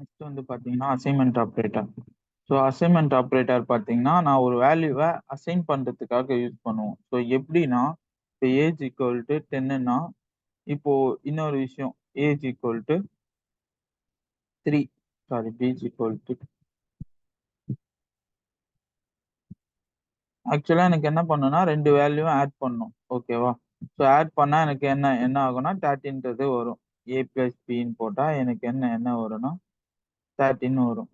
Next வந்து பார்த்தீங்கன்னா assignment operator. So assignment operator பார்த்தீங்கன்னா நான் ஒரு வேல்யூவை அசைன் பண்ணுறதுக்காக யூஸ் பண்ணுவோம். ஸோ எப்படின்னா இப்போ ஏஜ் ஈக்குவல் டு 10ன்னா இப்போ இன்னொரு விஷயம் age equal to 3 sorry h equal to ஆக்சுவலாக எனக்கு என்ன பண்ணணும்னா ரெண்டு வேல்யூவும் ஆட் பண்ணணும். ஓகேவா? ஸோ ஆட் பண்ணால் எனக்கு என்ன என்ன ஆகும்னா 13ன்றது வரும். ஏ பிளஸ் பின்னு போட்டால் எனக்கு என்ன என்ன வரும்னா 13 வரும்.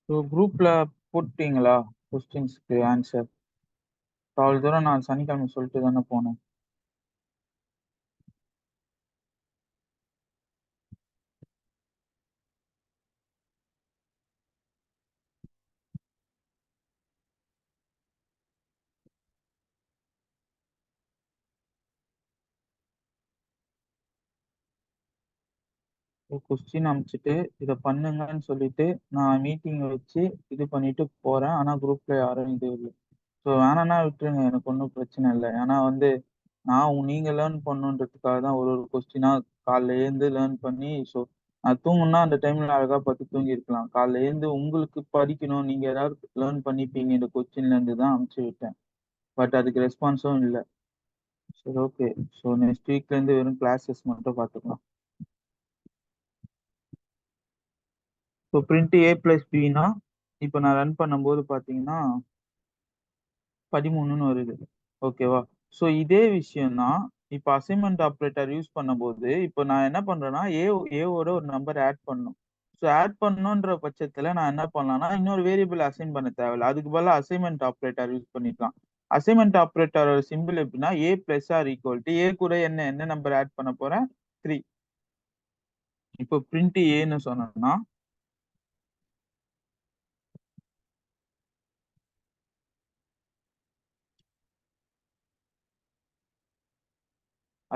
ஸோ குரூப்பில் போட்டீங்களா கொஸ்டின்ஸ்க்கு ஆன்சர்? அவ்வளோ தூரம் நான் சனிக்கிழமை சொல்லிட்டு தானே போனேன். கொஸ்டின் அனுப்பிச்சிட்டு இதை பண்ணுங்கன்னு சொல்லிட்டு நான் மீட்டிங் வச்சு இது பண்ணிட்டு போறேன். ஆனா குரூப்ல யாரும் இது இல்லை. ஸோ வேணான்னா விட்டுருங்க, எனக்கு ஒன்றும் பிரச்சனை இல்லை. ஏன்னா வந்து நீங்க லேர்ன் பண்ணுன்றதுக்காக தான் ஒரு ஒரு கொஸ்டினா காலைல எழுந்து லேர்ன் பண்ணி. ஸோ நான் தூங்குனா அந்த டைம்ல அழகா பார்த்து தூங்கி இருக்கலாம். காலைல எழுந்து உங்களுக்கு படிக்கணும், நீங்க ஏதாவது லேர்ன் பண்ணிப்பீங்க இந்த கொஸ்டின்ல இருந்து தான் அனுப்பிச்சு விட்டேன். பட் அதுக்கு ரெஸ்பான்ஸும் இல்லை. சரி, ஓகே. ஸோ நெக்ஸ்ட் வீக்ல இருந்து வெறும் கிளாஸஸ் மட்டும் பார்த்துக்கலாம். ஸோ பிரிண்ட் ஏ பிளஸ் பின்னா இப்போ நான் ரன் பண்ணும்போது பார்த்தீங்கன்னா 13ன்னு வருது. ஓகேவா? ஸோ இதே விஷயம் தான் இப்போ அசைன்மெண்ட் ஆப்ரேட்டர் யூஸ் பண்ணும்போது இப்போ நான் என்ன பண்றேன்னா ஏவோட ஒரு நம்பர் ஆட் பண்ணணும். ஸோ ஆட் பண்ணணுன்ற பட்சத்தில் நான் என்ன பண்ணலாம்னா இன்னொரு வேரியபிள் அசைன் பண்ண தேவையில்ல. அதுக்கு பதிலாக அசைன்மெண்ட் ஆப்ரேட்டர் யூஸ் பண்ணிக்கலாம். அசைன்மெண்ட் ஆப்ரேட்டரோட சிம்பிள் எப்படின்னா ஏ பிளஸ் ஆர் ஈக்குவல் டு ஏ கூட என்ன என்ன நம்பர் ஆட் பண்ண போறேன் 3. இப்போ பிரிண்ட் ஏன்னு சொன்னோம்னா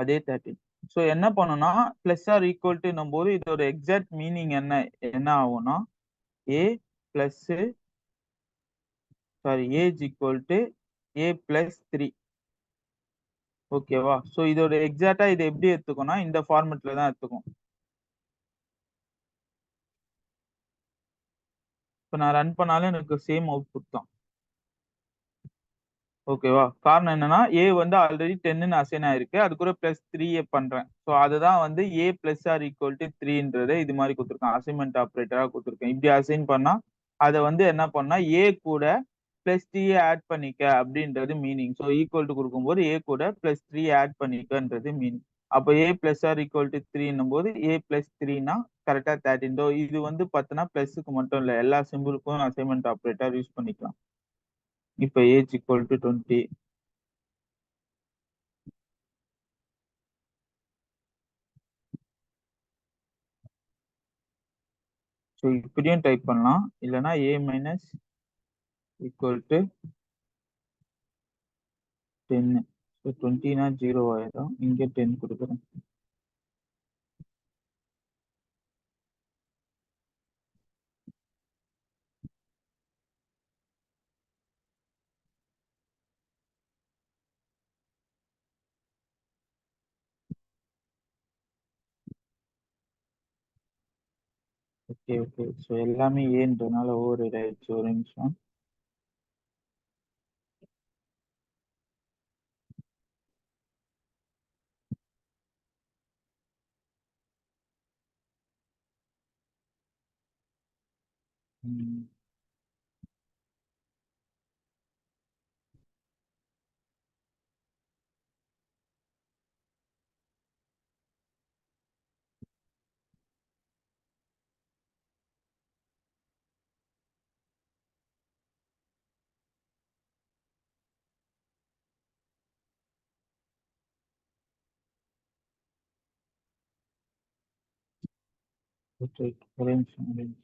அதே 13. ஸோ என்ன பண்ணணும்னா பிளஸ் ஆர் ஈக்குவல் டுன்னும் போது இதோட எக்ஸாக்ட் மீனிங் என்ன என்ன ஆகும்னா A plus sorry h equal to A plus 3. ஓகேவா? ஸோ இதோட எக்ஸாக்டா இது எப்படி எடுத்துக்கோனா இந்த ஃபார்மெட்ல தான் எடுத்துக்கும். இப்போ நான் ரன் பண்ணாலும் எனக்கு சேம் அவுட்புட் தான். ஓகேவா? காரணம் என்னன்னா ஏ வந்து ஆல்ரெடி 10ன்னு அசைன் ஆயிருக்கு, அது கூட பிளஸ் 3 பண்றேன். ஸோ அதுதான் வந்து ஏ பிளஸ் ஆர் ஈக்குவல் டு 3ன்றதை இது மாதிரி கொடுத்துருக்கேன், அசைன்மெண்ட் ஆப்ரேட்டரா கொடுத்துருக்கேன். இப்படி அசைன் பண்ணா அதை வந்து என்ன பண்ணா ஏ கூட பிளஸ் 3 ஆட் பண்ணிக்க அப்படின்றது மீனிங். ஸோ ஈக்குவல் டு கொடுக்கும்போது ஏ கூட பிளஸ் 3 ஆட் பண்ணிக்கன்றது மீனிங். அப்போ A plus R equal to 3ன்னும் போது ஏ பிளஸ் 3னா கரெக்டா 13. இது வந்து பார்த்தோன்னா பிளஸுக்கு மட்டும் இல்லை, எல்லா சிம்பிளுக்கும் அசைன்மெண்ட் ஆப்ரேட்டர் யூஸ் பண்ணிக்கலாம். இப்போ ஏஜ் ஈக்குவல் டு 20. ஸோ இப்படியும் டைப் பண்ணலாம், இல்லைன்னா ஏ மைனஸ் ஈக்குவல் டு 10. ஸோ 20னா 0 ஆயிடும், இங்கே 10 கொடுக்குறேன். ஓகே ஓகே, ஸோ எல்லாமே ஏன்றனால ஓவர் ரைட் ஆயிடுச்சு. ஒரு நிமிஷம். ரைட், ஒரே நிமிஷம் ஒரே நிமிஷம்.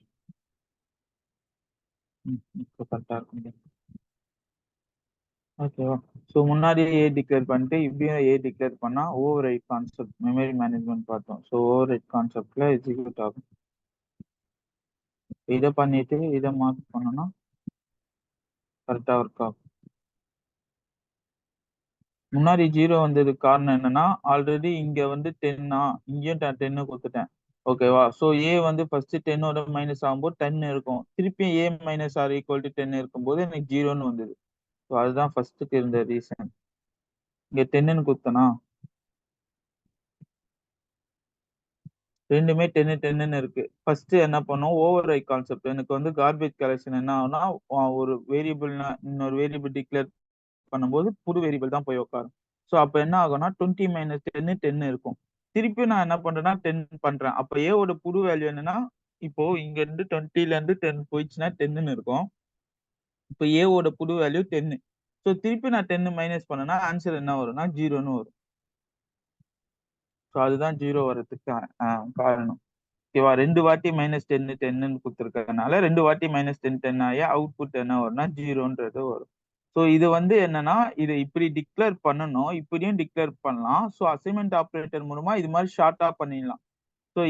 இப்போ கரெக்டாக இருக்கும். ஓகேவா? ஸோ முன்னாடியே ஏ டிக்ளேர் பண்ணிட்டு இப்படியும் ஏ டிக்ளேர் பண்ணா over right concept, memory management பார்த்தோம். ஸோ ஓவர் ரைட் கான்செப்ட்ல எக்ஸிக்யூட் ஆகும். இதை பண்ணிட்டு இதை மார்க் பண்ணோம்னா கரெக்டாக ஒர்க் ஆகும். முன்னாடி 0 வந்ததுக்கு காரணம் என்னன்னா, ஆல்ரெடி இங்க வந்து 10 இங்கேயும் 10 கொடுத்துட்டேன். ஓகேவா? ஸோ ஏ வந்து ஃபர்ஸ்ட் 10ஓட மைனஸ் ஆகும்போது 10 இருக்கும், திருப்பியும் ஏ மைனஸ் ஆர் ஈக்குவல் டு 10 இருக்கும்போது எனக்கு 0ன்னு வந்தது. ஸோ அதுதான் ஃபர்ஸ்ட்டுக்கு இருந்த ரீசன். இங்க 10ன்னு கொடுத்தனா ரெண்டுமே 10 10ன்னு இருக்கு. ஃபர்ஸ்ட் என்ன பண்ணும், ஓவர் ரைட் கான்செப்ட். எனக்கு வந்து கார்பேஜ் கலெக்ஷன் என்ன ஆகும்னா, ஒரு வேரியபிள் இன்னொரு வேரியபிள் டிக்ளேர் பண்ணும்போது புது வேரியபிள் தான் போய் உட்காரும். ஸோ அப்ப என்ன ஆகும்னா 20 மைனஸ் 10 10 இருக்கும். திருப்பி நான் என்ன பண்றேன்னா 10 பண்றேன். அப்ப ஏவோட புது வேல்யூ என்னன்னா, இப்போ இங்க இருந்து 20ல இருந்து 10 போயிடுச்சுன்னா 10ன்னு இருக்கும். இப்போ ஏவோட புது வேல்யூ 10. ஸோ திருப்பி நான் 10 மைனஸ் பண்ணனா ஆன்சர் என்ன வரும்னா 0ன்னு வரும். ஸோ அதுதான் 0 வர்றதுக்கு காரணம். ஓகேவா? 2 வாட்டி -10 10ன்னு கொடுத்துருக்கறதுனால 2 வாட்டி -10 10 ஆகி அவுட்புட் என்ன வரும்னா 0ன்றது வரும். ஸோ இது வந்து என்னன்னா, இதை இப்படி டிக்ளேர் பண்ணணும், இப்படியும் டிக்ளேர் பண்ணலாம். ஸோ அசைன்மெண்ட் ஆபரேட்டர் மூலமா இது மாதிரி ஷார்ட்டா பண்ணிடலாம். ஸோ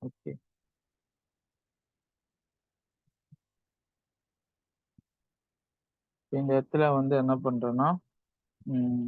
ஓகே, இந்த இடத்துல வந்து என்ன பண்றேன்னா, ம்,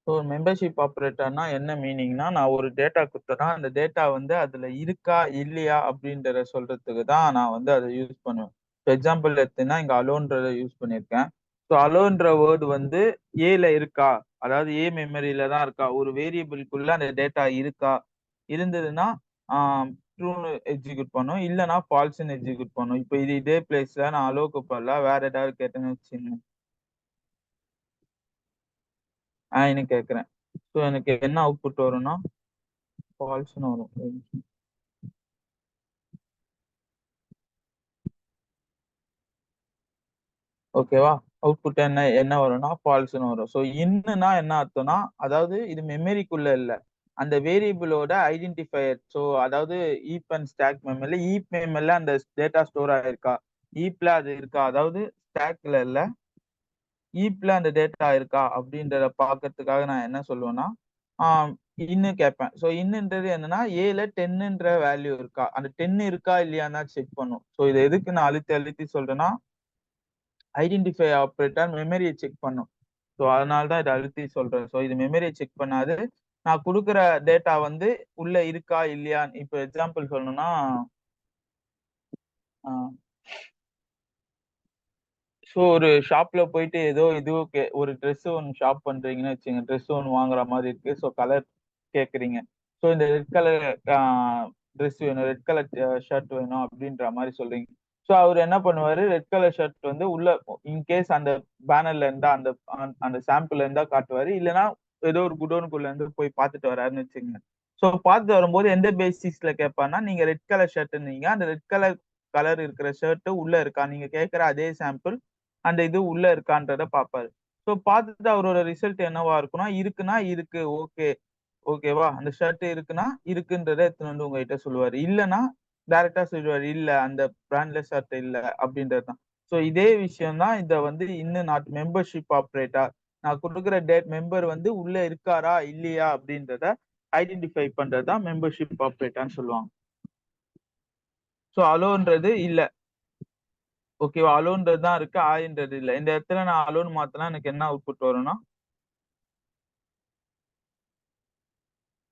ஸோ மெம்பர்ஷிப் ஆப்ரேட்டர்னா என்ன மீனிங்னா, நான் ஒரு டேட்டா குடுத்தேன்னா, அந்த டேட்டா வந்து அதுல இருக்கா, இல்லையா அப்படின்றத சொல்றதுக்கு தான் நான் வந்து அத யூஸ் பண்ணுவேன். இப்ப எக்ஸாம்பிள் எடுத்தீங்கன்னா, இங்க அலோன்றத யூஸ் பண்ணியிருக்கேன். ஸோ அலோன்ற வேர்ட் வந்து ஏல இருக்கா? அதாவது ஏ மெமரில தான் இருக்கா? ஒரு வேரியபிள்குள்ள அந்த டேட்டா இருக்கா? இருந்ததுன்னா, ஆ ட்ரூன்னு எக்ஸிக்யூட் பண்ணும். இல்லன்னா ஃபால்ஸ்ன்னு எக்ஸிக்யூட் பண்ணும். இப்ப இதே பிளேஸ்ல நான் அலோக்கு பதிலா வேற ஏதாவது கேட்டேன்னு வச்சுக்கங்க. ன்னு கேட்கிறேன். ஸோ எனக்கு என்ன அவுட்புட் வரும்னா, ஃபால்ஸ்ன்னு வரும். ஓகேவா? அவுட்புட் என்ன என்ன வரும்னா, ஃபால்ஸ்ன்னு வரும். ஸோ இன்னுனா என்ன அர்த்தம்னா, அதாவது இது மெமரிக்குள்ள இல்ல. அந்த வேரியபிளோட ஐடென்டிஃபையர். ஸோ அதாவது ஹீப் அண்ட் ஸ்டாக் மெமரில ஹீப் மெமரில அந்த டேட்டா ஸ்டோர் ஆயிருக்கா? ஹீப்ல அது இருக்கா? அதாவது ஸ்டாக்ல இல்ல. ஹீப்ல அந்த டேட்டா இருக்கா? அப்படின்றத பார்க்கறதுக்காக நான் என்ன சொல்லுவேன்னா, ஆ இன்னு கேட்பேன். ஸோ இன்னுன்றது என்னன்னா, ஏல 10ன்ற வேல்யூ இருக்கா? அந்த 10 இருக்கா இல்லையான்னு தான் செக் பண்ணும். ஸோ இத எதுக்கு நான் அழுத்தி அழுத்தி சொல்றேன்னா, ஐடென்டிஃபை ஆப்பரேட்டர் மெமரிய செக் பண்ணும். ஸோ அதனால தான் இத அழுத்தி சொல்றேன். ஸோ இது மெமரிய செக் பண்ணாது. நான் குடுக்குற டேட்டா வந்து உள்ள இருக்கா? இல்லையான்னு இப்ப எக்ஸாம்பிள் சொல்லணும்னா, ஆ ஸோ ஒரு ஷாப்ல போயிட்டு ஏதோ இது ஒரு ட்ரெஸ் ஒண்ணு ஷாப் பண்றீங்கன்னு வச்சுக்கங்க. ட்ரெஸ் ஒண்ணு வாங்குற மாரி இருக்கு. ஸோ கலர் கேட்கிறீங்க. ஸோ இந்த ரெட் கலர் ஆ ட்ரெஸ் வேணும். ரெட் கலர் ஷர்ட் வேணும் அப்டின்ற மாரி சொல்றீங்க. ஸோ அவரு என்ன பண்ணுவாரு, ரெட் கலர் ஷர்ட் வந்து உள்ள இன்கேஸ் அந்த பேனர்ல இருந்தா அந்த சாம்பிள்ல இருந்தா காட்டுவாரு. இல்லன்னா ஏதோ ஒரு குடோனுக்குள்ள இருந்து போய் பார்த்துட்டு வராருன்னு வச்சுக்கங்க. ஸோ பார்த்துட்டு வரும்போது எந்த பேசிஸ்ல கேட்பார்ன்னா, நீங்க ரெட் கலர் ஷர்ட்ன்னீங்க. அந்த ரெட் கலர் கலர் இருக்கிற ஷர்ட் உள்ள இருக்கா? நீங்க கேட்கிற அதே சாம்பிள் அந்த இது உள்ள இருக்கான்றத பார்ப்பாரு. ஸோ பார்த்துட்டு அவரோட ரிசல்ட் என்னவா இருக்கும்னா, இருக்குன்னா இருக்கு. ஓகே. ஓகேவா? அந்த ஷர்ட் இருக்குன்னா, இருக்குன்றத எடுத்துன்னு வந்து உங்ககிட்ட சொல்லுவாரு. இல்லன்னா, டைரக்ட்டா சொல்லிடுவாரு. இல்ல அந்த பிராண்ட்ல ஷர்ட் இல்ல அப்டின்றது தான். ஸோ இதே விஷயம் தான் இத வந்து இன்னும் நாட் மெம்பர்ஷிப் ஆப்பரேட்டர். நான் குடுக்குற மெம்பர் வந்து உள்ள இருக்காரா? இல்லையா? அப்டின்றத ஐடென்டிஃபை பண்றது தான் மெம்பர்ஷிப் ஆப்பரேட்டர்ன்னு சொல்லுவாங்க. ஸோ அலோன்றது இல்ல. ஓகேவா? அலோன்றது தான் இருக்கு. ஆய்ன்றது இல்ல. இந்த இடத்துல நான் அலோன்னு மாத்துனா எனக்கு என்ன அவுட்புட் வரும்னா